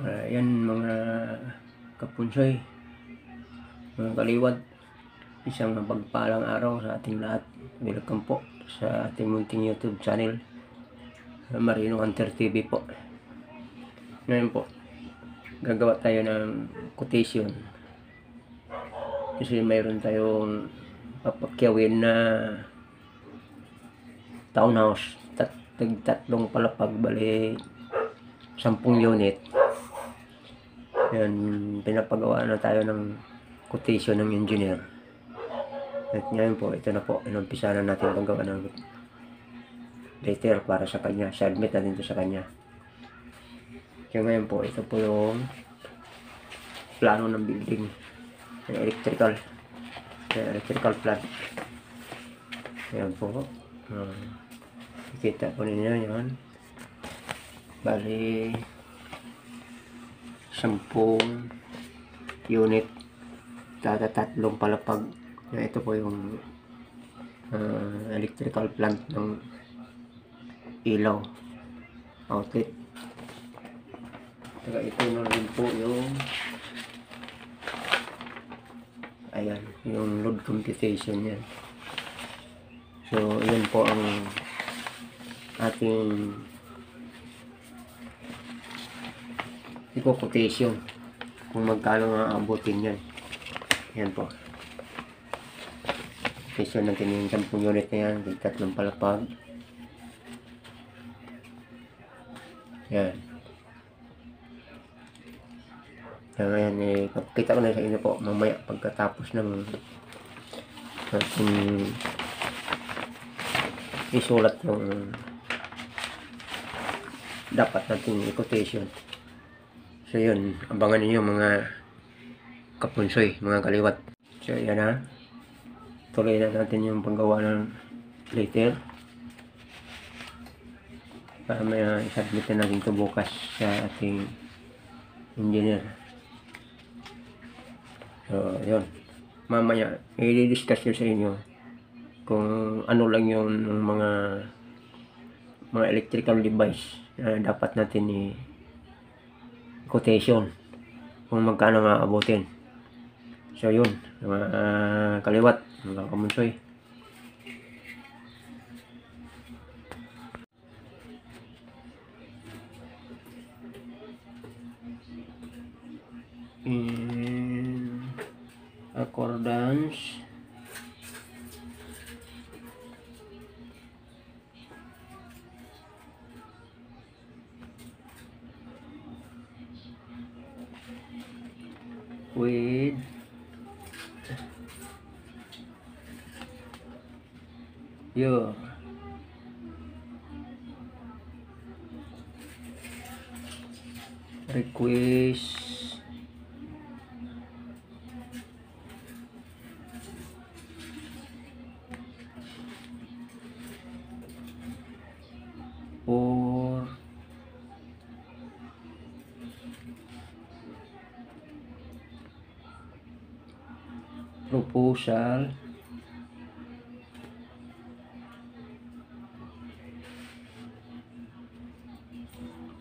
Yan mga kapunsoy, mga kaliwat, isang mapagpalang araw sa ating lahat. Welcome po sa ating munting YouTube channel, Marino Hunter TV po. Ngayon po, gagawa tayo ng quotation kasi mayroon tayong papakyawin na townhouse, tatlong palapag, bali 10 unit. Yan, pinapagawa na tayo ng quotation ng engineer. At ngayon po, ito na po, inumpisa na natin paggawa ng letter para sa kanya. Submit natin ito sa kanya. Kaya ngayon po, ito po yung plano ng building, ng electrical plant. Ayan po, ikita po ninyo yan. Bali 10 unit, tatlong palapag. Ito po yung electrical plant ng ilaw outlet. Saka ito na rin po yung ayan, yung load computation yan. So yun po ang ating quotation, kung magkano nga abutin yan. Yan po, quotation natin yung 10 unit na yan, tatlong palapag. Yan. Kaya ngayon, kita ko na sa inyo po mamaya pagkatapos ng ating isulat yung dapat nating quotation. So yun, abangan niyo mga kapunsoy, mga kaliwat. So yan na, tuloy na natin yung paggawa ng letter para may submit na natin ito bukas sa ating engineer. So yun, mamaya i-discuss ko sa inyo kung ano lang yung mga electrical device na dapat natin quotation, kung magkano maabutin. So yun, mga kaliwat, mga kamunsoy. In accordance with your request for proposal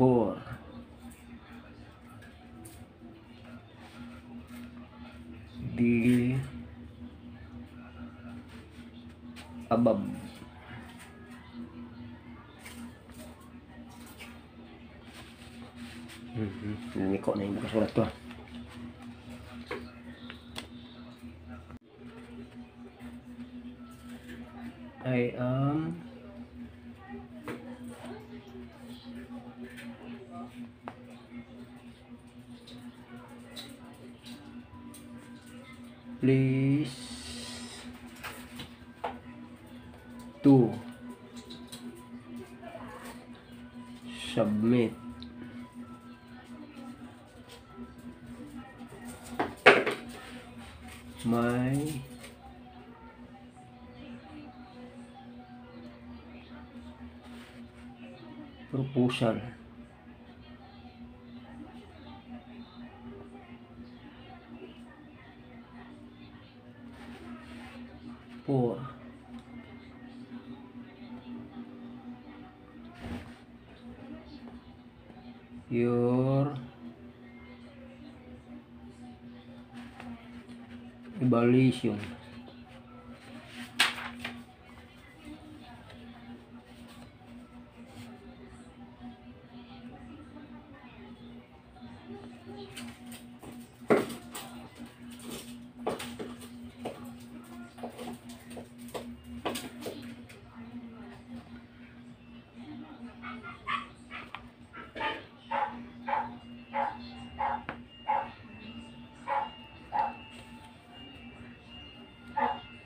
for the above. Niko na yung sulat ko. I am pleased to submit my proposal for your evaluation.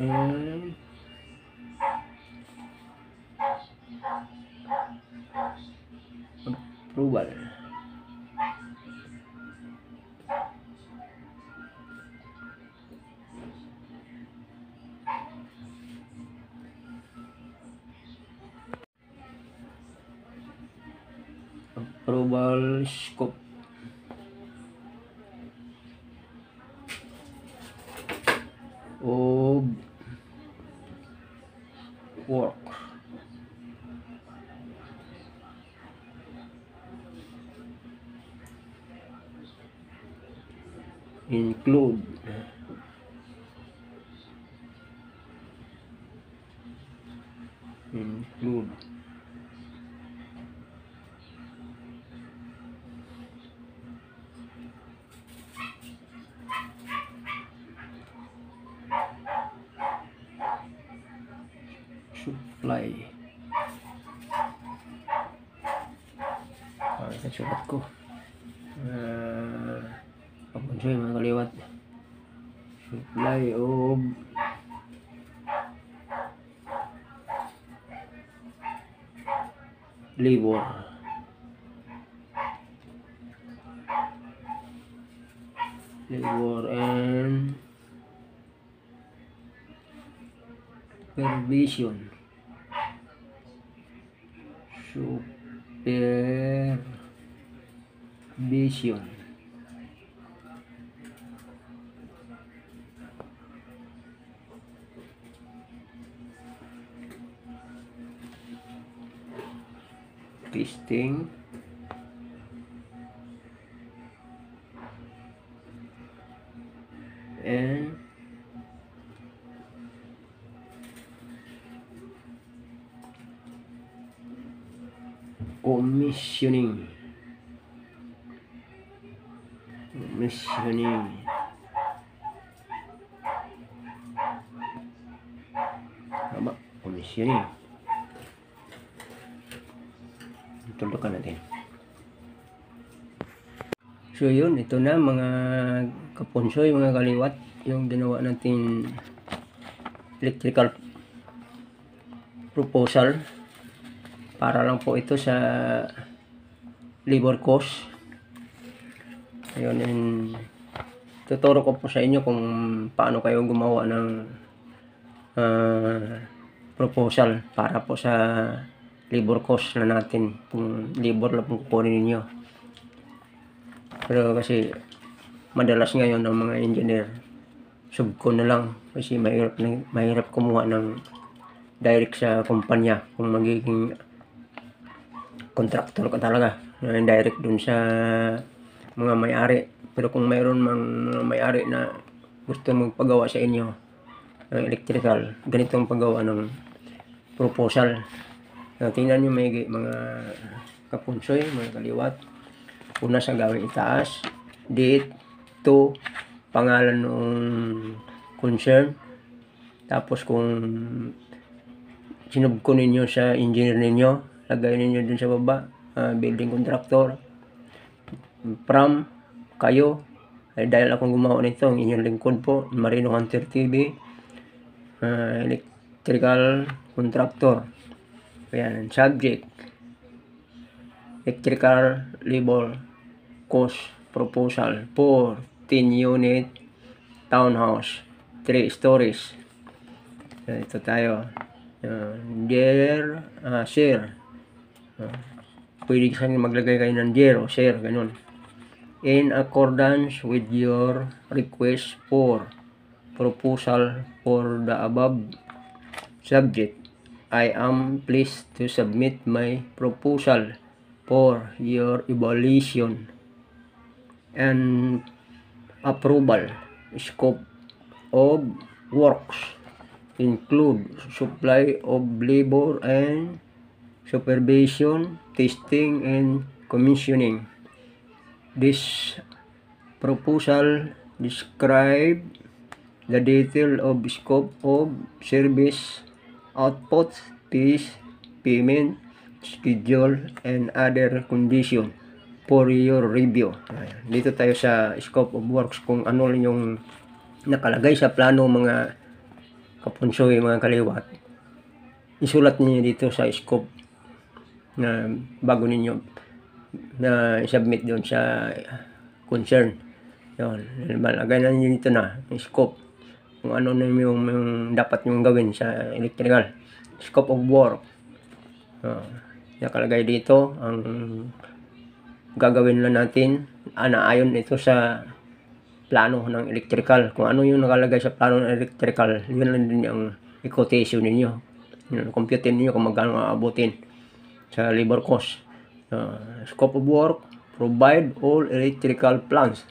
And approval. Approval scope. Of work. Include supply. Ito sulat ko. Papunsoy mga kaliwat. Supply of labor. And supervision. Testing. And commissioning. Tama, commissioning. Tuntukan natin. So yun, ito na mga kapunsoy, mga kaliwat, yung ginawa natin electrical proposal. Para lang po ito sa labor cost. Ayun, and tuturo ko po sa inyo kung paano kayo gumawa ng proposal para po sa labor cost na natin, kung labor lang po kukunin ninyo. Pero kasi madalas ngayon ng mga engineer, subcon na lang kasi mahirap kumuha ng direct sa kumpanya kung magiging contractor ka talaga, direct dun sa mga may-ari. Pero kung mayroon mang mga may-ari na gusto magpagawa sa inyo ng electrical, ganitong paggawa ng proposal. Tingnan nyo may mga kapunsoy, mga kaliwat. Una sa gawing itaas, date, to, pangalan ng concern. Tapos kung sinubko ninyo sa engineer ninyo, lagay ninyo dun sa baba, building contractor, from, kayo, dahil akong gumawa nito, ang inyong lingkod po, Marino Hunter TV, electrical contractor. Ayan, subject, electrical labor cost proposal for 10 unit townhouse, 3 stories. Ito tayo. Dear sir, pwede saan maglagay kayo ng dear o sir, ganun. In accordance with your request for proposal for the above subject, I am pleased to submit my proposal for your evaluation and approval. Scope of works include supply of labor and supervision, testing, and commissioning. This proposal describe the detail of scope of service, output, fees, payment, schedule, and other condition for your review. Dito tayo sa scope of works, kung ano yung nakalagay sa plano, mga kapunsoy, mga kaliwat. Isulat niyo dito sa scope na bago ninyo na submit doon sa concern. Yun, malagay na niyo dito na scope kung ano na yung dapat yung gawin sa electrical. Scope of work. Nakalagay dito ang gagawin na natin. Ayon ito sa plano ng electrical. Kung ano yung nakalagay sa plano ng electrical, yun lang din yung i-quotation ninyo. Compute ninyo kung magkano aabutin sa labor cost. Scope of work, provide all electrical plans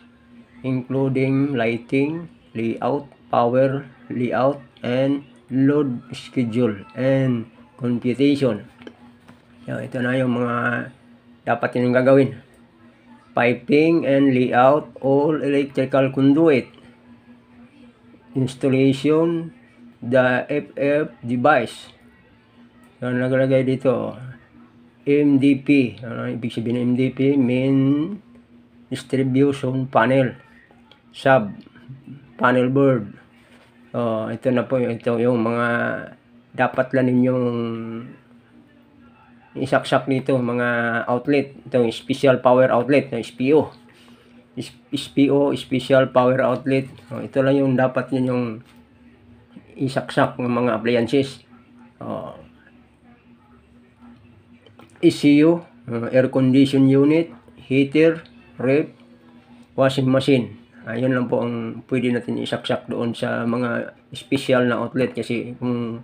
including lighting, layout, power layout, and load schedule and computation. Ito na yung mga dapat ninyong gagawin. Piping and layout all electrical conduit, installation the FF device. Nagalagay dito MDP. Ibig sabihin ng MDP, main distribution panel, sub panel board. Ito na po, ito yung mga dapat lang ninyong isaksak nito, mga outlet. Ito yung special power outlet na SPO. SPO, special power outlet. Ito lang yung dapat ninyong isaksak ng mga appliances. ECU, air condition unit, heater, ref, washing machine. Ayun lang po ang pwede natin isaksak doon sa mga special na outlet, kasi kung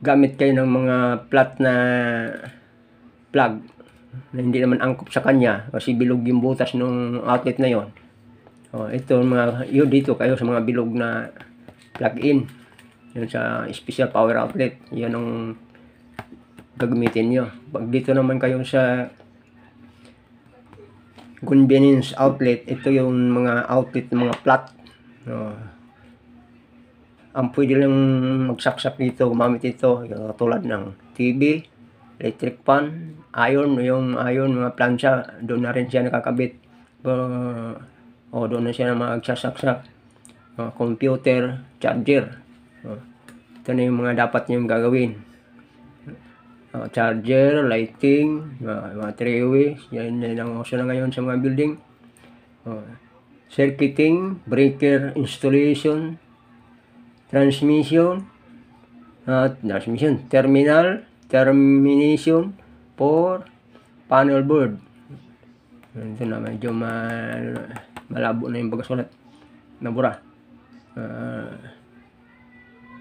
gamit kayo ng mga flat na plug na hindi naman angkop sa kanya kasi bilog yung butas ng outlet na yon. Ito mga yun, dito kayo sa mga bilog na plug-in yun sa special power outlet, yan ang gagamitin nyo. Pag dito naman kayo sa convenience outlet, ito yung mga outlet ng mga flat. Ang pwede lang magsaksak dito, gumamit ito, yung tulad ng TV, electric fan, iron, yung iron, mga plancha, doon na rin siya nakakabit. Doon na siya magsasaksak. Computer, charger. Ito na yung mga dapat niyong gagawin. Charger, lighting, mga three-way, yan ang uso na ngayon sa mga building. Circuiting, breaker installation, transmission, termination for panel board. Ito na, medyo malabo na yung pagkasulat, nabura.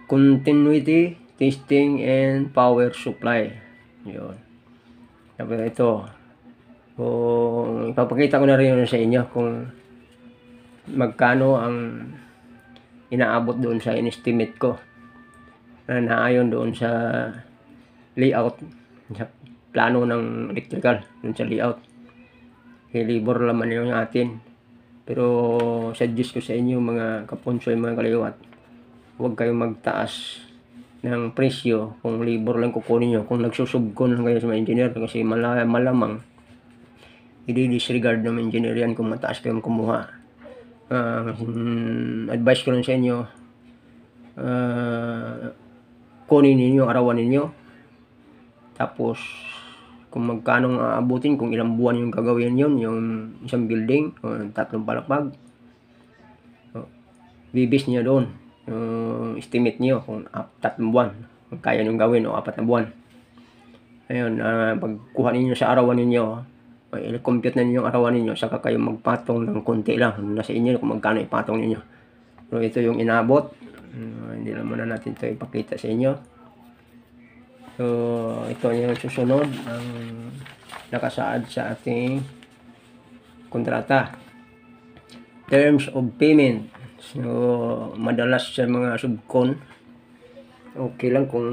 Continuity, testing, and power supply. Yun. Tapos ito, ipapakita ko na rin sa inyo kung magkano ang inaabot doon sa in-estimate ko na naayon doon sa layout, sa plano ng electrical, doon sa layout. Labor laman yung atin, pero suggest ko sa inyo mga kapunsoy, mga kaliwat, huwag kayong magtaas ng presyo kung labor lang kukunin nyo, kung nagsusubkon lang kayo sa mga engineer, kasi malamang i-disregard ng engineer yan kung mataas kayong kumuha. Advice ko lang sa inyo, kunin ninyo, arawan ninyo, tapos kung magkano aabutin, kung ilang buwan yung gagawin yun, yung isang building o 3 palapag, bibis niyo doon estimate niyo kung 3 buwan kung kaya nyo gawin, o 4 na buwan. Ayun, pagkuha ninyo sa arawan ninyo, i-compute na ninyo yung arawan ninyo, saka kayo magpatong ng konti lang. Nasa inyo kung magkano ipatong ninyo. So ito yung inabot. Hindi na muna natin ito ipakita sa inyo. So ito yung susunod ang nakasaad sa ating kontrata. terms of payment. So, madalas sa mga subcon, okay lang kung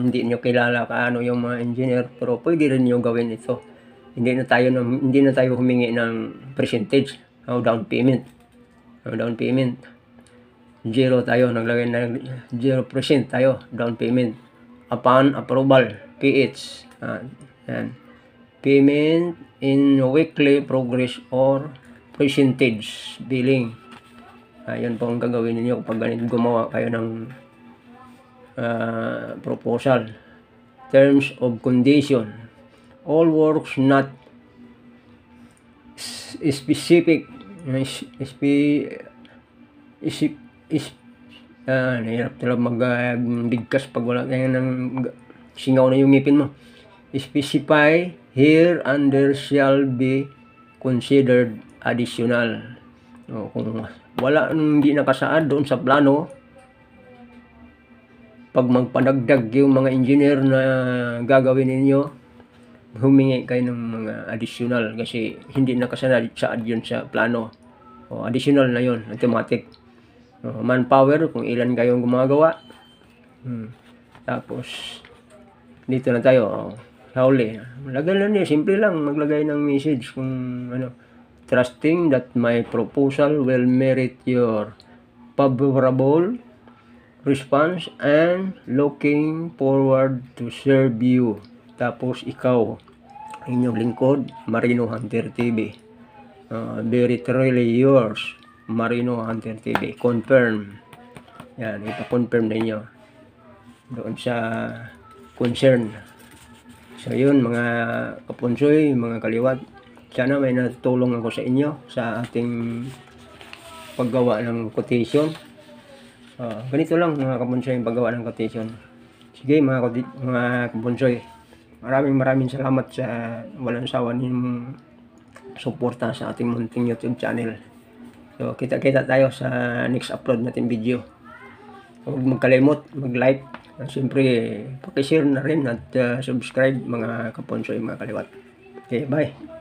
hindi nyo kilala kaano yung mga engineer, pero pwede rin nyo gawin ito. Hindi na tayo humingi ng percentage o down payment. Zero tayo, naglagay na 0% tayo down payment upon approval, PH. Yan. Payment in weekly progress or percentage billing. Yan po ang gagawin niyo kapag gumawa kayo ng proposal. Terms of condition. All works not specific nahirap talaga magbigkas pag wala kaya ng singaw na yung ngipin mo. Specify here under shall be considered additional. Kung wala, hindi nakasaad doon sa plano, pag magpadagdag yung mga engineer na gagawin ninyo, humingi kayo ng mga additional kasi hindi nakasaad yun sa plano. Additional na yun, automatic. Manpower, kung ilan kayong gumagawa. Tapos, dito na tayo. Huli. Lagay lang niya, simple lang maglagay ng message kung ano. Trusting that my proposal will merit your favorable response and looking forward to serve you. Tapos ikaw, inyong lingkod, Marino Hunter TV. Very truly yours, Marino Hunter TV. Confirm. Yan, ipa-confirm ninyo doon sa concern. So yun mga kapunsoy, mga kaliwat, sana may natulong ako sa inyo sa ating paggawa ng quotation. Ganito lang mga kapunsoy, paggawa ng quotation. Sige mga kapunsoy, maraming salamat sa walang sawa ninyong suporta sa ating munting YouTube channel. So kita-kita tayo sa next upload natin video. Huwag magkalimot, mag-like. Siyempre, pakishare na rin at subscribe mga kapunsoy, mga kaliwat. Okay, bye.